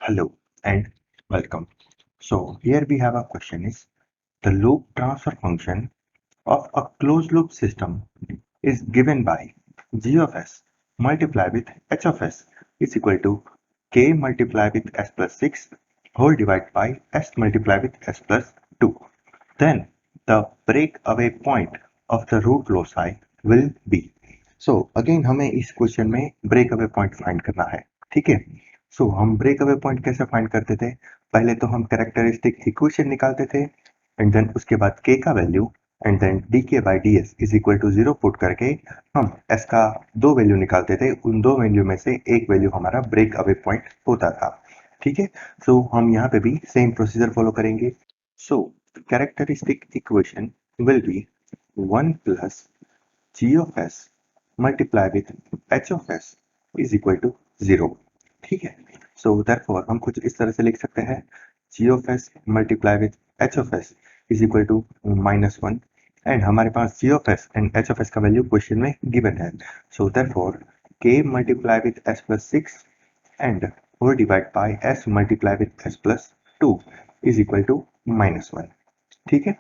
Hello and welcome. So here we have a question is the loop transfer function of a closed loop system is given by g of s multiplied with h of s is equal to k multiplied with s plus 6 whole divided by s multiplied with s plus 2. Then the breakaway point of the root loci will be. So again हमें इस question में breakaway point find करना है. ठीक है. सो हम breakaway point कैसे find करते थे? पहले तो हम कैरेक्टरिस्टिक इक्वेशन निकालते थे एंड देन उसके बाद k का value and then dk by ds is equal to 0 put करके हम s का दो वैल्यू निकालते थे. उन दो वैल्यू में से एक वैल्यू हमारा ब्रेक अवे पॉइंट होता था. ठीक है. सो हम यहाँ पे भी सेम प्रोसीजर फॉलो करेंगे. So characteristic equation will be 1 plus g of s multiply with h of s is equal to 0. ठीक है. सो देयरफॉर हम कुछ इस तरह से लिख सकते हैं g of s multiply with h of s is equal to -1 and हमारे पास g of s and h of s का वैल्यू क्वेश्चन में गिवन है. So therefore k multiply with s plus 6 and whole divide by s multiply with s plus 2 is equal to -1. ठीक है.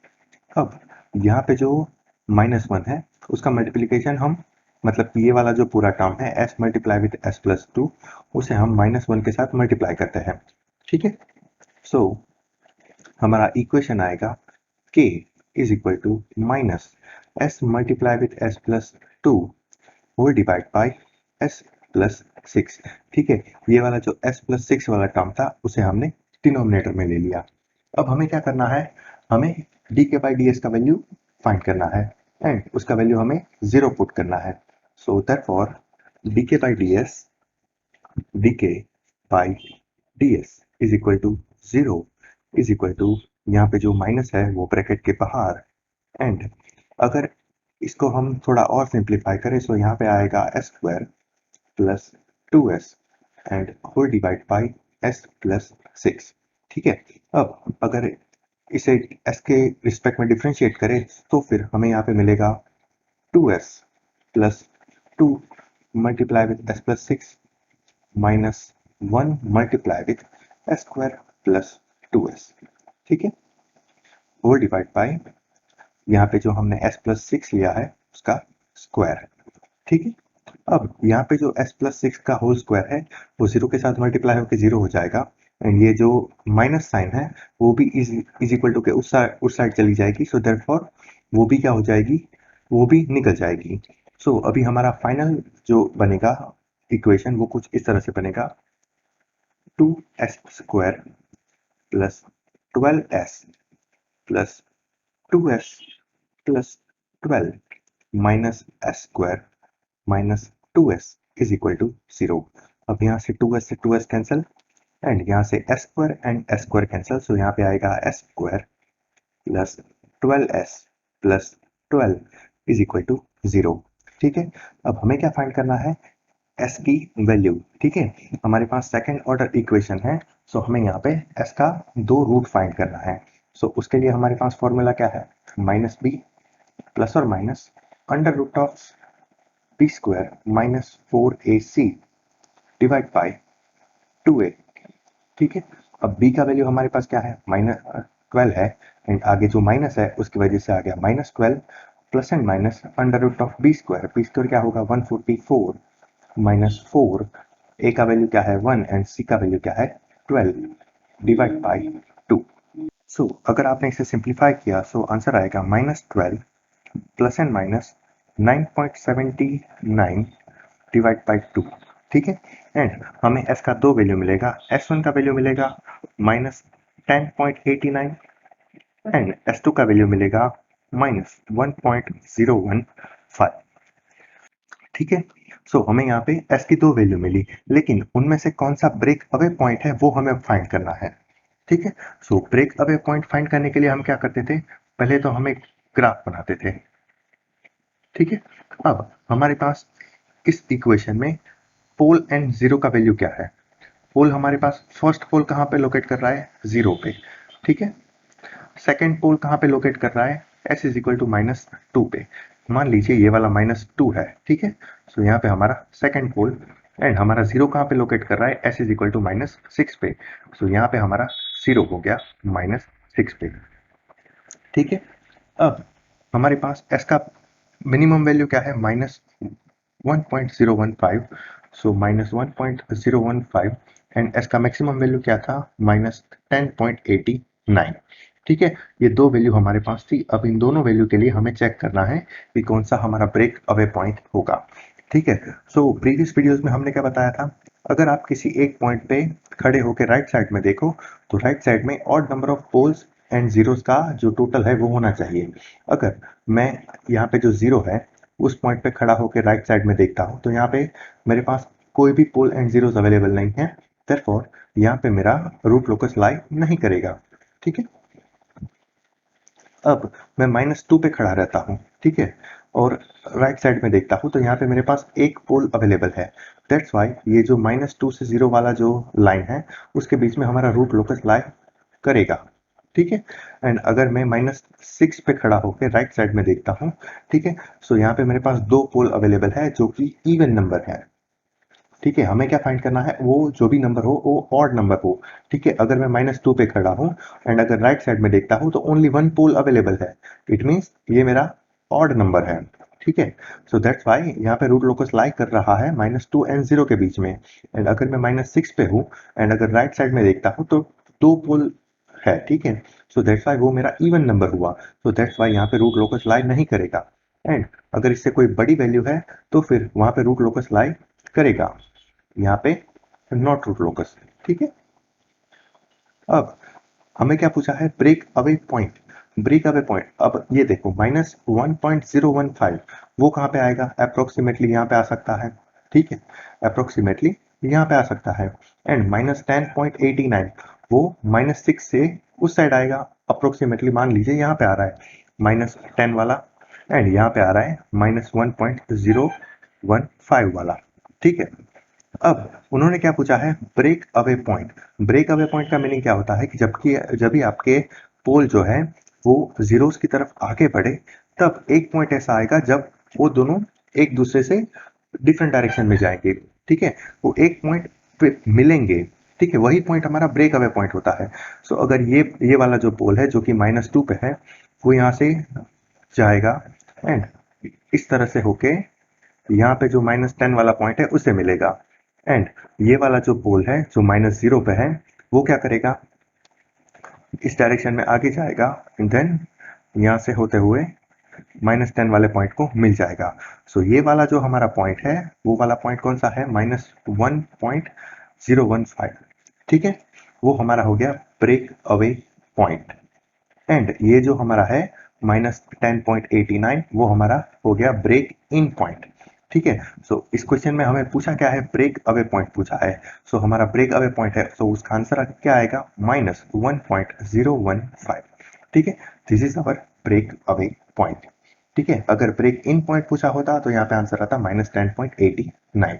अब यहाँ पे जो -1 है उसका मल्टीप्लीकेशन हम मतलब ये वाला जो पूरा टर्म है s multiply with s plus 2 उसे हम -1 के साथ मल्टीप्लाई करते हैं. ठीक है. सो हमारा इक्वेशन आएगा k is equal to minus s multiply with s plus 2 whole divide by s plus 6. ठीक है. ये वाला जो s प्लस 6 वाला टर्म था उसे हमने डिनोमिनेटर में ले लिया. अब हमें क्या करना है? हमें dk बाई ds का वैल्यू फाइंड करना है एंड उसका वैल्यू हमें 0 पुट करना है. So therefore dk by ds is equal to 0 is equal to यहाँ पे जो माइनस है वो ब्रैकेट के बाहर एंड अगर इसको हम थोड़ा और सिंप्लीफाई करें तो यहाँ पे आएगा s square plus 2s and whole divide by s plus 6. ठीक है. अब अगर इसे s के रिस्पेक्ट में डिफरेंशिएट करें तो फिर हमें यहाँ पे मिलेगा 2s plus 2 multiply with s plus 6 minus 1 multiply with s square plus 2s. ठीक है. होल डिवाइड बाय यहाँ पे जो हमने s प्लस 6 लिया है उसका स्क्वायर. ठीक है. अब यहाँ पे जो s प्लस 6 का होल स्क्वायर है वो 0 के साथ मल्टीप्लाई होकर 0 हो जाएगा एंड ये जो माइनस साइन है वो भी इज इक्वल टू के उस साइड चली जाएगी. सो देयरफॉर वो भी क्या हो जाएगी? वो भी निकल जाएगी. सो अभी हमारा फाइनल जो बनेगा इक्वेशन वो कुछ इस तरह से बनेगा 2s square plus 12s plus 2s plus 12 minus s square minus 2s is equal to 0. अब यहाँ से 2s से 2s कैंसिल एंड यहाँ से s square and s square cancel. So यहाँ पे आएगा s square plus 12s plus 12 is equal to 0. ठीक है. अब हमें क्या फाइंड करना है? s की वैल्यू. ठीक है. हमारे पास सेकेंड ऑर्डर इक्वेशन है. सो हमें यहाँ पे s का दो रूट फाइंड करना है. सो उसके लिए हमारे पास फॉर्मूला क्या है? माइनस बी प्लस और minus under root of b square minus 4ac divide by 2a. ठीक है. अब b का वैल्यू हमारे पास क्या है? -12 है एंड आगे जो माइनस है उसकी वजह से आ गया -12 plus and minus under root of b square क्या होगा? 144 माइनस 4. a का वैल्यू क्या है? 1 एंड c का वैल्यू क्या है? 12 डिवाइड बाय 2. सो अगर आपने इसे सिंप्लीफाई किया सो आंसर आएगा -12 plus and minus 9.79 divide by 2. ठीक है. एंड हमें s का दो वैल्यू मिलेगा. s1 का वैल्यू मिलेगा -10.89 एंड s2 का वैल्यू मिलेगा -1.015. ठीक है. सो हमें यहाँ पे s की दो वैल्यू मिली लेकिन उनमें से कौन सा ब्रेक अवे पॉइंट है वो हमें फाइंड करना है. ठीक है. So break away point find करने के लिए हम क्या करते थे? पहले तो हम एक ग्राफ बनाते थे. ठीक है. अब हमारे पास इस इक्वेशन में पोल एंड जीरो का वैल्यू क्या है? पोल हमारे पास फर्स्ट पोल कहाँ पे लोकेट कर रहा है? 0 पे. ठीक है. सेकेंड पोल कहाँ पे लोकेट कर रहा है? s इज इक्वल टू -2 पे. मान लीजिए ये वाला -2 है. ठीक है. सो यहाँ पे हमारा सेकेंड पोल एंड हमारा जीरो कहाँ पे लोकेट कर रहा है, एस इज इक्वल टू -6 पे। सो यहाँ पे हमारा जीरो हो गया -6 पे। ठीक है, अब हमारे पास एस का मिनिमम वैल्यू क्या है, -1.015। सो -1.015 एंड एस का मैक्सिमम वैल्यू क्या था, -10.89। ठीक है, ये दो वैल्यू हमारे पास थी। अब इन दोनों वैल्यू के लिए हमें चेक करना है कि कौन सा हमारा ब्रेक अवे पॉइंट होगा। ठीक है, सो प्रीवियस वीडियोस में हमने क्या बताया था, अगर आप किसी एक पॉइंट पे खड़े होकर राइट साइड में देखो तो राइट साइड में odd number of poles and zeros का जो टोटल है वो होना चाहिए। अगर मैं यहाँ पे जो जीरो है उस पॉइंट पे खड़ा होकर राइट साइड में देखता हूँ तो यहाँ पे मेरे पास कोई भी पोल एंड जीरोस अवेलेबल नहीं है, देयरफॉर यहाँ पे मेरा रूट लोकस लाई नहीं करेगा। ठीक है, अब मैं -2 पे खड़ा रहता हूँ, ठीक है, और राइट साइड में देखता हूँ तो यहाँ पे मेरे पास एक पोल अवेलेबल है। दैट्स वाई ये जो -2 से 0 वाला जो लाइन है उसके बीच में हमारा रूट लोकस लाई करेगा। ठीक है, एंड अगर मैं -6 पे खड़ा होकर राइट साइड में देखता हूँ, ठीक है, सो यहाँ पे मेरे पास दो पोल अवेलेबल है जो कि इवन नंबर है। ठीक है, हमें क्या फाइंड करना है, वो जो भी नंबर हो वो ऑड नंबर हो। ठीक है, अगर मैं -2 पे खड़ा हूँ एंड अगर राइट साइड में देखता हूँ तो ओनली वन पोल अवेलेबल है, इट मीन्स ये मेरा ऑड नंबर है। ठीक है, सो दैट्स वाई यहाँ पे रूट लोकस लाई कर रहा है -2 एंड 0 के बीच में। एंड अगर मैं -6 पे हूँ एंड अगर राइट साइड में देखता हूँ तो दो पोल है। ठीक है, सो दैट्स वाई वो मेरा इवन नंबर हुआ। सो दैट्स वाई यहाँ पे रूट लोकस लाई नहीं करेगा। एंड अगर इससे कोई बड़ी वैल्यू है तो फिर वहां पे रूट लोकस लाई करेगा, यहाँ पे नॉट रूट लोकस। ठीक है, अब हमें क्या पूछा है, break away point. Break away point, अब ये देखो -1.015 वो कहाँ पे आएगा, अप्रोक्सीमेटली यहाँ पे आ सकता है। ठीक है, अप्रोक्सीमेटली यहाँ पे आ सकता है। एंड -10.89 वो -6 से उस साइड आएगा, अप्रोक्सीमेटली मान लीजिए यहाँ पे आ रहा है -10 वाला, एंड यहाँ पे आ रहा है -1.015 वाला। ठीक है, अब उन्होंने क्या पूछा है, break away point. Break away point का मीनिंग क्या होता है कि जब भी आपके पोल जो है वो जीरोस की तरफ आगे बढ़े तब एक पॉइंट ऐसा आएगा जब वो दोनों एक दूसरे से डिफरेंट डायरेक्शन में जाएंगे। ठीक है, वो एक पॉइंट पे मिलेंगे। ठीक है, वही पॉइंट हमारा ब्रेक अवे पॉइंट होता है। सो अगर ये वाला जो पोल है जो कि -2 पे है वो यहाँ से जाएगा एंड इस तरह से होके यहाँ पे जो -10 वाला पॉइंट है उससे मिलेगा। एंड ये वाला जो पोल है जो -0 पे है वो क्या करेगा, इस डायरेक्शन में आगे जाएगा एंड देन यहाँ से होते हुए -10 वाले पॉइंट को मिल जाएगा। सो ये वाला जो हमारा पॉइंट है वो वाला पॉइंट कौन सा है, -1.015। ठीक है, वो हमारा हो गया ब्रेक अवे पॉइंट। एंड ये जो हमारा है -10.89 वो हमारा हो गया ब्रेक इन पॉइंट। ठीक है, सो इस क्वेश्चन में हमें पूछा क्या है, ब्रेक अवे पॉइंट पूछा है। सो हमारा ब्रेक अवे पॉइंट है, सो उसका आंसर क्या आएगा, -1.015। ठीक है, this is our break away point. ठीक है, अगर ब्रेक इन पॉइंट पूछा होता तो यहाँ पे आंसर आता -10.89।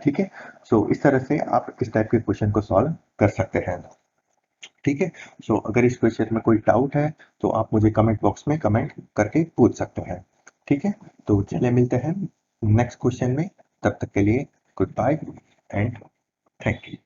ठीक है, सो इस तरह से आप इस टाइप के क्वेश्चन को सॉल्व कर सकते हैं। ठीक है, सो अगर इस क्वेश्चन में कोई डाउट है तो आप मुझे कमेंट बॉक्स में कमेंट करके पूछ सकते हैं। ठीक है, तो चलिए मिलते हैं नेक्स्ट क्वेश्चन में, तब तक के लिए goodbye and thank you.